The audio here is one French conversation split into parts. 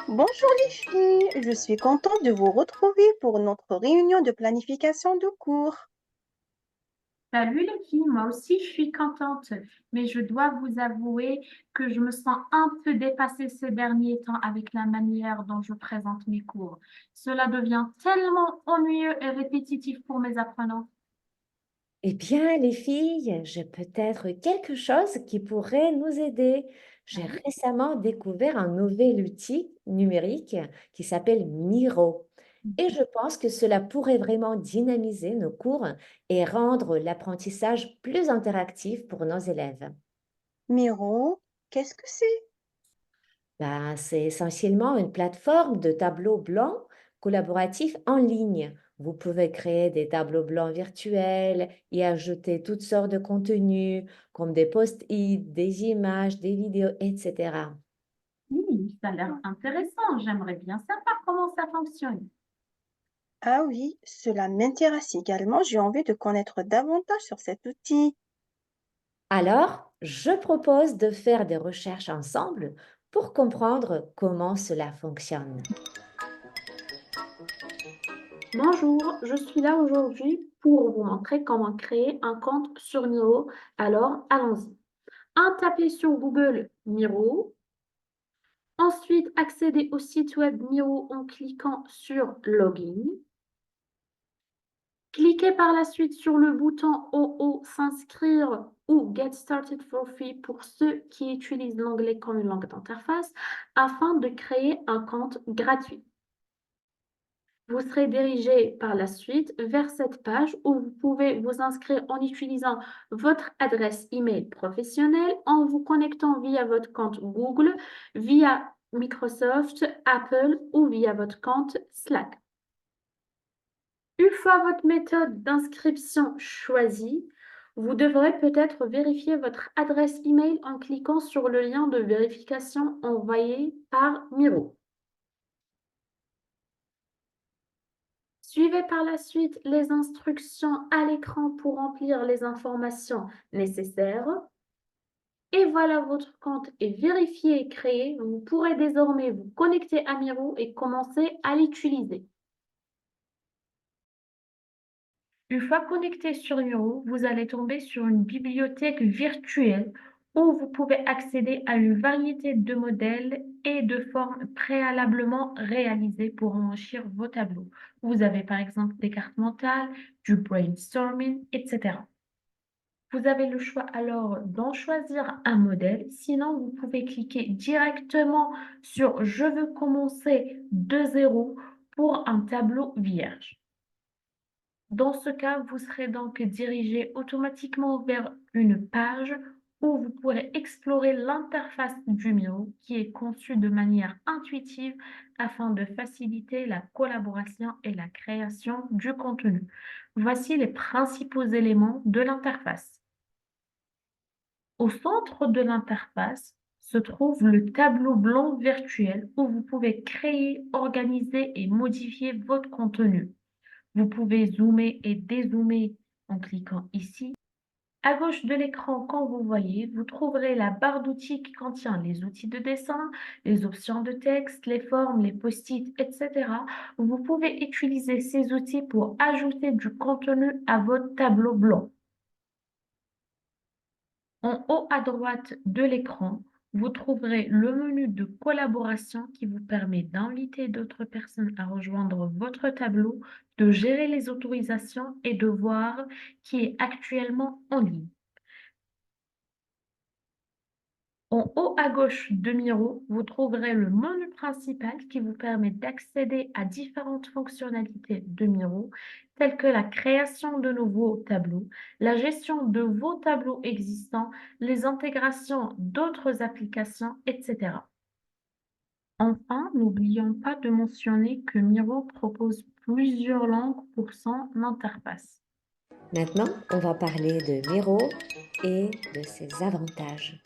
Bonjour les filles, je suis contente de vous retrouver pour notre réunion de planification de cours. Salut les filles, moi aussi je suis contente, mais je dois vous avouer que je me sens un peu dépassée ces derniers temps avec la manière dont je présente mes cours. Cela devient tellement ennuyeux et répétitif pour mes apprenants. Eh bien, les filles, j'ai peut-être quelque chose qui pourrait nous aider. J'ai Oui. récemment découvert un nouvel outil numérique qui s'appelle Miro. Et je pense que cela pourrait vraiment dynamiser nos cours et rendre l'apprentissage plus interactif pour nos élèves. Miro, qu'est-ce que c'est? Ben, c'est essentiellement une plateforme de tableaux blancs collaboratifs en ligne. Vous pouvez créer des tableaux blancs virtuels y ajouter toutes sortes de contenus comme des post-it, des images, des vidéos, etc. Oui, ça a l'air intéressant, j'aimerais bien savoir comment ça fonctionne. Ah oui, cela m'intéresse également, j'ai envie de connaître davantage sur cet outil. Alors, je propose de faire des recherches ensemble pour comprendre comment cela fonctionne. Bonjour, je suis là aujourd'hui pour vous montrer comment créer un compte sur Miro. Alors, allons-y. Tapez sur Google Miro. Ensuite, accédez au site web Miro en cliquant sur Login. Cliquez par la suite sur le bouton en haut S'inscrire ou Get Started for Free pour ceux qui utilisent l'anglais comme une langue d'interface afin de créer un compte gratuit. Vous serez dirigé par la suite vers cette page où vous pouvez vous inscrire en utilisant votre adresse email professionnelle en vous connectant via votre compte Google, via Microsoft, Apple ou via votre compte Slack. Une fois votre méthode d'inscription choisie, vous devrez peut-être vérifier votre adresse email en cliquant sur le lien de vérification envoyé par Miro. Suivez par la suite les instructions à l'écran pour remplir les informations nécessaires. Et voilà, votre compte est vérifié et créé. Vous pourrez désormais vous connecter à Miro et commencer à l'utiliser. Une fois connecté sur Miro, vous allez tomber sur une bibliothèque virtuelle où vous pouvez accéder à une variété de modèles et de formes préalablement réalisées pour enrichir vos tableaux. Vous avez par exemple des cartes mentales, du brainstorming, etc. Vous avez le choix alors d'en choisir un modèle. Sinon, vous pouvez cliquer directement sur Je veux commencer de zéro pour un tableau vierge. Dans ce cas, vous serez donc dirigé automatiquement vers une page où vous pourrez explorer l'interface du Miro qui est conçue de manière intuitive afin de faciliter la collaboration et la création du contenu. Voici les principaux éléments de l'interface. Au centre de l'interface se trouve le tableau blanc virtuel où vous pouvez créer, organiser et modifier votre contenu. Vous pouvez zoomer et dézoomer en cliquant ici. À gauche de l'écran, quand vous voyez, vous trouverez la barre d'outils qui contient les outils de dessin, les options de texte, les formes, les post-it, etc. Vous pouvez utiliser ces outils pour ajouter du contenu à votre tableau blanc. En haut à droite de l'écran, vous trouverez le menu de collaboration qui vous permet d'inviter d'autres personnes à rejoindre votre tableau, de gérer les autorisations et de voir qui est actuellement en ligne. En haut à gauche de Miro, vous trouverez le menu principal qui vous permet d'accéder à différentes fonctionnalités de Miro, telles que la création de nouveaux tableaux, la gestion de vos tableaux existants, les intégrations d'autres applications, etc. Enfin, n'oublions pas de mentionner que Miro propose plusieurs langues pour son interface. Maintenant, on va parler de Miro et de ses avantages.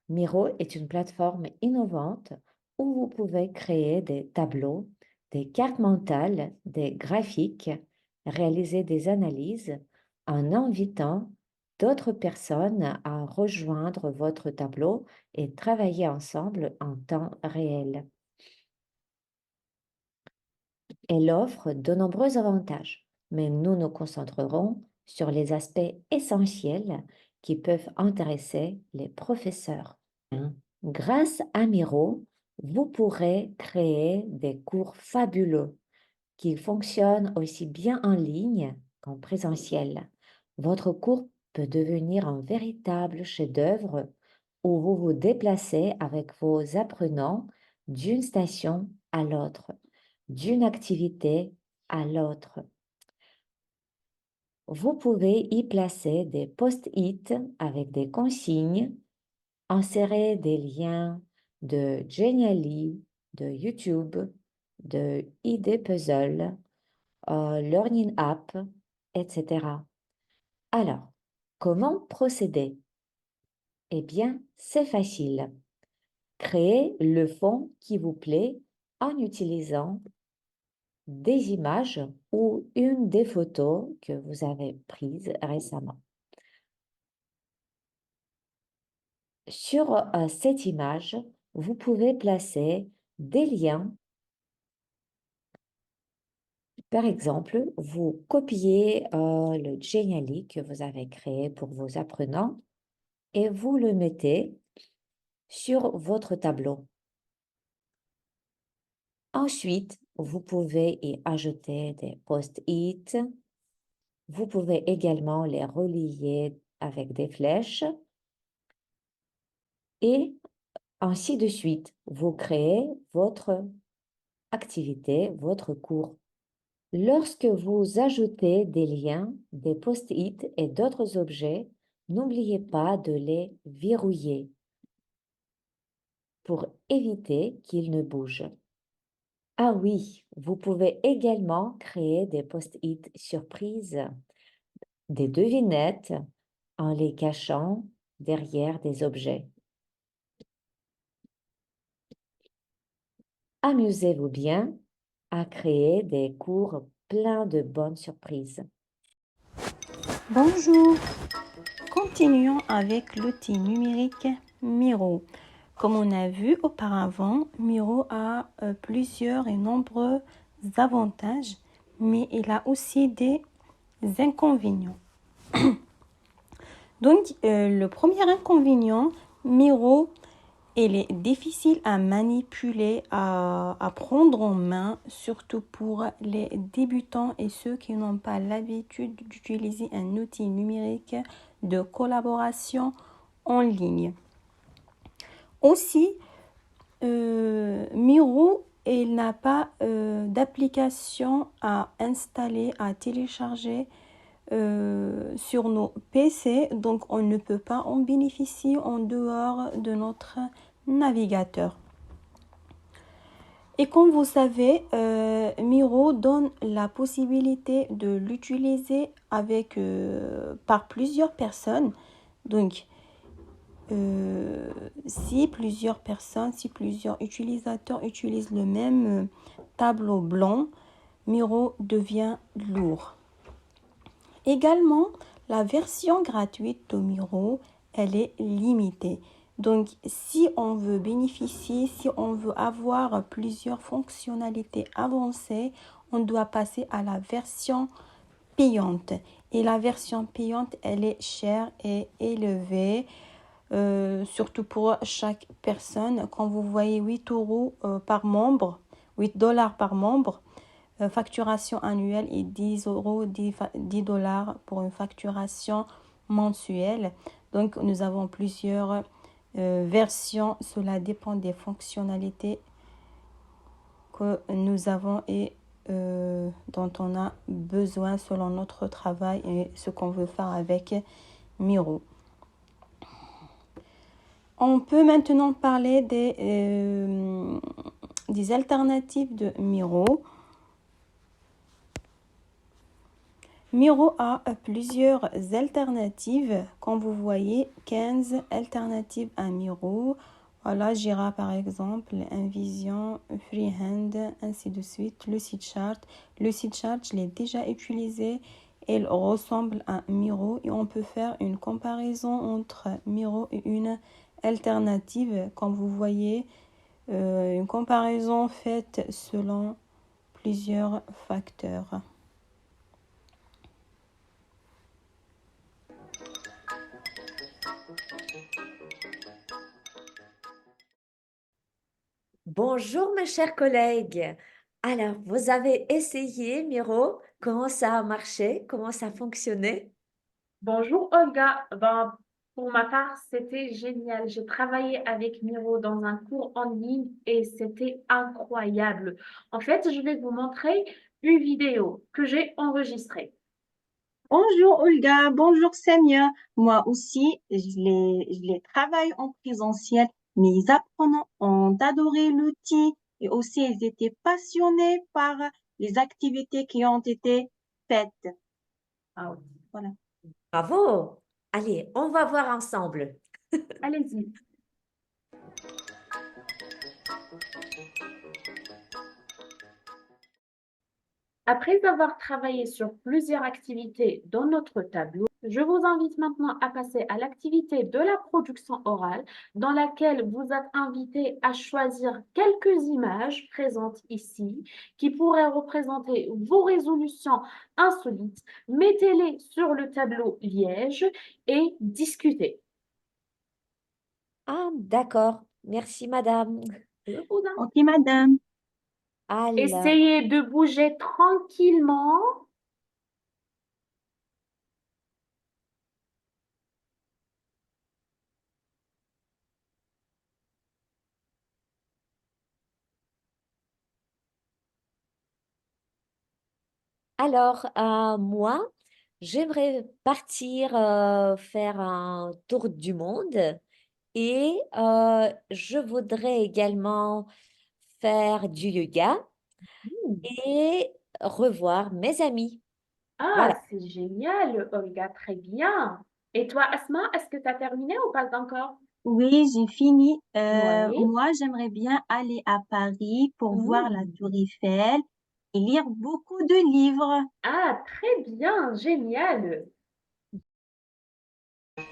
Miro est une plateforme innovante où vous pouvez créer des tableaux, des cartes mentales, des graphiques, réaliser des analyses en invitant d'autres personnes à rejoindre votre tableau et travailler ensemble en temps réel. Elle offre de nombreux avantages, mais nous nous concentrerons sur les aspects essentiels qui peuvent intéresser les professeurs. Grâce à Miro, vous pourrez créer des cours fabuleux qui fonctionnent aussi bien en ligne qu'en présentiel. Votre cours peut devenir un véritable chef-d'œuvre où vous vous déplacez avec vos apprenants d'une station à l'autre, d'une activité à l'autre. Vous pouvez y placer des post-it avec des consignes, insérer des liens de Genially, de YouTube, de ID Puzzle, Learning App, etc. Alors, comment procéder? Eh bien, c'est facile. Créez le fond qui vous plaît en utilisant des images ou une des photos que vous avez prises récemment. Sur cette image, vous pouvez placer des liens. Par exemple, vous copiez le Genially que vous avez créé pour vos apprenants et vous le mettez sur votre tableau. Ensuite, vous pouvez y ajouter des post-it. Vous pouvez également les relier avec des flèches et ainsi de suite. Vous créez votre activité, votre cours. Lorsque vous ajoutez des liens, des post-it et d'autres objets, n'oubliez pas de les verrouiller pour éviter qu'ils ne bougent. Ah oui, vous pouvez également créer des post-it surprises, des devinettes en les cachant derrière des objets. Amusez-vous bien à créer des cours pleins de bonnes surprises. Bonjour. Continuons avec l'outil numérique Miro. Comme on a vu auparavant, Miro a plusieurs et nombreux avantages, mais il a aussi des inconvénients. Donc, le premier inconvénient, Miro, il est difficile à manipuler, à prendre en main, surtout pour les débutants et ceux qui n'ont pas l'habitude d'utiliser un outil numérique de collaboration en ligne. Aussi, Miro, il n'a pas d'application à installer, à télécharger sur nos PC, donc on ne peut pas en bénéficier en dehors de notre navigateur. Et comme vous savez, Miro donne la possibilité de l'utiliser par plusieurs personnes. Donc, si plusieurs utilisateurs utilisent le même tableau blanc, Miro devient lourd. Également, la version gratuite de Miro, elle est limitée. Donc, si on veut bénéficier, si on veut avoir plusieurs fonctionnalités avancées, on doit passer à la version payante. Et la version payante, elle est chère et élevée, surtout pour chaque personne. Quand vous voyez 8 € par membre, 8 $ par membre, facturation annuelle et 10 €, 10 $ pour une facturation mensuelle. Donc, nous avons plusieurs versions. Cela dépend des fonctionnalités que nous avons et dont on a besoin selon notre travail et ce qu'on veut faire avec Miro. On peut maintenant parler des alternatives de Miro. Miro a plusieurs alternatives. Comme vous voyez, 15 alternatives à Miro. Voilà, Jira par exemple, InVision, Freehand, ainsi de suite. Le Seedchart. Le Seedchart, je l'ai déjà utilisé. Il ressemble à Miro et on peut faire une comparaison entre Miro et une alternative. Comme vous voyez, une comparaison faite selon plusieurs facteurs. Bonjour mes chers collègues. Alors, vous avez essayé, Miro? Comment ça a marché? Comment ça a fonctionné? Bonjour Olga. Ben, pour ma part, c'était génial. J'ai travaillé avec Miro dans un cours en ligne et c'était incroyable. En fait, je vais vous montrer une vidéo que j'ai enregistrée. Bonjour Olga, bonjour Samia. Moi aussi, je les travaille en présentiel. Mes apprenants ont adoré l'outil et aussi ils étaient passionnés par les activités qui ont été faites. Ah, Voilà. Bravo! Allez, on va voir ensemble. allez-y. Après avoir travaillé sur plusieurs activités dans notre tableau, je vous invite maintenant à passer à l'activité de la production orale dans laquelle vous êtes invité à choisir quelques images présentes ici qui pourraient représenter vos résolutions insolites. Mettez-les sur le tableau liège et discutez. Ah, d'accord. Merci, madame. Je vous invite. Ok, madame. Alors, Essayez de bouger tranquillement. moi, j'aimerais partir faire un tour du monde et je voudrais également faire du yoga et revoir mes amis. Ah, Voilà. c'est génial, Olga, très bien. Et toi, Asma, est-ce que tu as terminé ou pas encore? Oui, j'ai fini. Oui. Moi, j'aimerais bien aller à Paris pour voir la Hmm. Tour Eiffel et lire beaucoup de livres. Ah, très bien, génial. Vous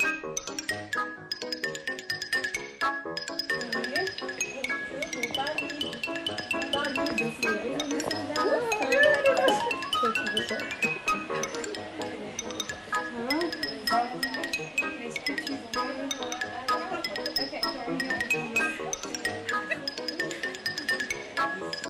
voulez qu'on parle de ces